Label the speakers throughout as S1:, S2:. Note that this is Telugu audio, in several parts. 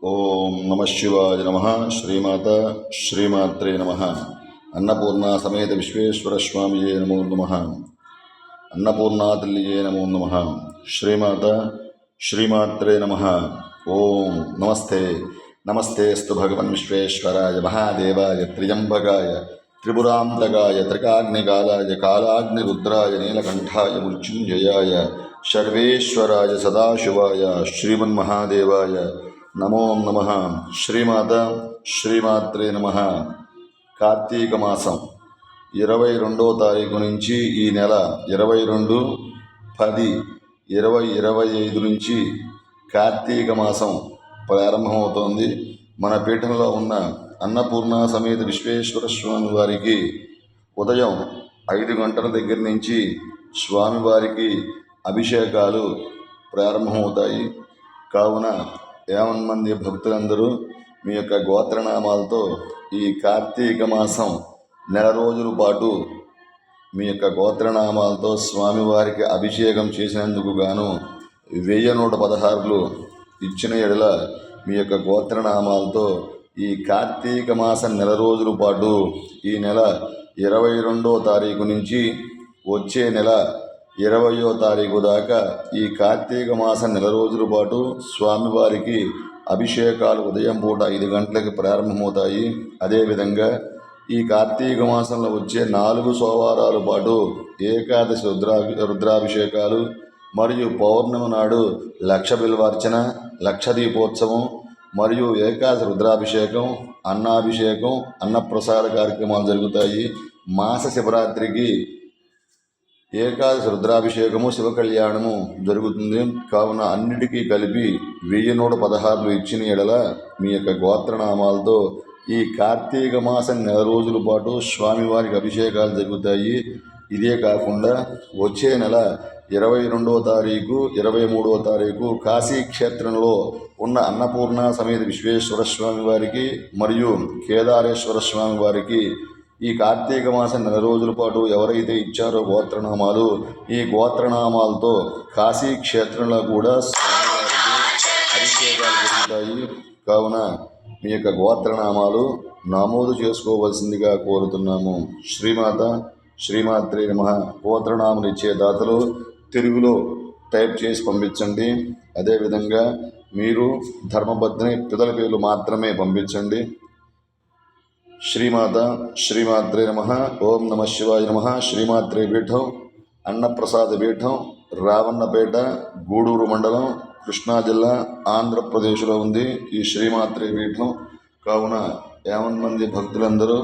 S1: ఓం నమ శివాయ నమ. శ్రీమాత శ్రీమాత్రే నమ. అన్నపూర్ణ సమేత విశ్వేశ్వర స్వామియే నమో నమ. అన్నపూర్ణాతల్లియే నమో నమ. శ్రీమాత శ్రీమాత్రే నమ. ఓం నమస్తే. నమస్తేస్తు భగవన్ విశ్వేశ్వరాయ మహాదేవాయ త్ర్యంబకాయ త్రిపురాంతకాయ త్రికాగ్నికాలాయ కాలాగ్నిరుద్రాయ నీలకంఠాయ మృత్యుంజయాయ సర్వేశ్వరాయ సదాశివాయ శ్రీమన్మహాదేవాయ నమో నమః. శ్రీమాత శ్రీమాత్రే నమ. కార్తీక మాసం 22వ తారీఖు నుంచి ఈ నెల 22/10/2025 నుంచి కార్తీక మాసం ప్రారంభమవుతోంది. మన పీఠంలో ఉన్న అన్నపూర్ణ సమేత విశ్వేశ్వర స్వామి వారికి ఉదయం 5 గంటల దగ్గర నుంచి స్వామివారికి అభిషేకాలు ప్రారంభమవుతాయి. కావున 50 మంది భక్తులందరూ మీ యొక్క గోత్రనామాలతో ఈ కార్తీక మాసం నెల రోజుల పాటు మీ యొక్క గోత్రనామాలతో స్వామివారికి అభిషేకం చేసినందుకు గాను 1116 ఇచ్చిన ఎడల మీ యొక్క గోత్రనామాలతో ఈ కార్తీక మాసం నెల రోజుల పాటు ఈ నెల 22వ తారీఖు నుంచి వచ్చే నెల 20వ తారీఖు దాకా ఈ కార్తీక మాసం నెల రోజుల పాటు స్వామివారికి అభిషేకాలు ఉదయం పూట 5 గంటలకు ప్రారంభమవుతాయి. అదేవిధంగా ఈ కార్తీక మాసంలో వచ్చే 4 సోమవారాల పాటు ఏకాదశి రుద్రాభిషేకాలు మరియు పౌర్ణమి నాడు లక్ష బిల్వార్చన, లక్ష దీపోత్సవం మరియు ఏకాదశి రుద్రాభిషేకం, అన్నాభిషేకం, అన్నప్రసాద కార్యక్రమాలు జరుగుతాయి. మాస శివరాత్రికి ఏకాదశి రుద్రాభిషేకము, శివ కళ్యాణము జరుగుతుంది. కావున అన్నిటికీ కలిపి 1116 ఇచ్చిన ఎడల మీ యొక్క గోత్రనామాలతో ఈ కార్తీక మాసం నెల రోజుల పాటు స్వామివారికి అభిషేకాలు జరుగుతాయి. ఇదే కాకుండా వచ్చే నెల 22వ తారీఖు 23వ తారీఖు కాశీ క్షేత్రంలో ఉన్న అన్నపూర్ణ సమేత విశ్వేశ్వర స్వామి వారికి మరియు కేదారేశ్వర స్వామి వారికి ఈ కార్తీక మాసం నెల రోజుల పాటు ఎవరైతే ఇచ్చారో గోత్రనామాలు, ఈ గోత్రనామాలతో కాశీ క్షేత్రంలో కూడా స్వామివారికి అభిషేకాలు జరుగుతాయి. కావున మీ యొక్క గోత్రనామాలు నమోదు చేసుకోవలసిందిగా కోరుతున్నాము. శ్రీమాత శ్రీమాత్రే నమః. గోత్రనామాలు ఇచ్చే దాతలు తెలుగులో టైప్ చేసి పంపించండి. అదేవిధంగా మీరు ధర్మపత్ని పితల పేర్లు మాత్రమే పంపించండి. శ్రీమాత శ్రీమాత్రే నమః. ఓం నమ శివాయ నమః. శ్రీమాత్రే పీఠం అన్నప్రసాద పీఠం రావన్నపేట, గూడూరు మండలం, కృష్ణా జిల్లా, ఆంధ్రప్రదేశ్లో ఉంది ఈ శ్రీమాత్రే పీఠం. కావున 50 మంది భక్తులందరూ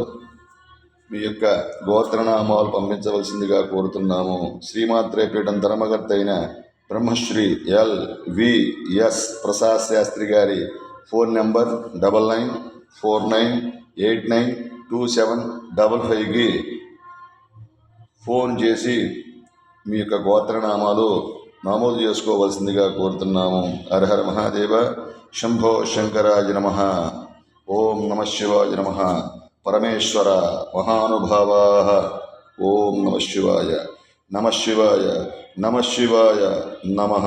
S1: మీ యొక్క గోత్రనామాలు పంపించవలసిందిగా కోరుతున్నాము. శ్రీమాత్రే పీఠం ధర్మకర్త అయిన బ్రహ్మశ్రీ LVS ప్రసాద్ శాస్త్రి గారి ఫోన్ నెంబర్ 9949892755కి ఫోన్ చేసి మీ యొక్క గోత్రనామాలు నమోదు చేసుకోవలసిందిగా కోరుతున్నాము. హరహర మహాదేవ. శంభో శంకరాయ నమః. ఓం నమ శివాయ నమః. పరమేశ్వర మహానుభావా. ఓం నమ శివాయ నమ శివాయ నమ శివాయ నమః.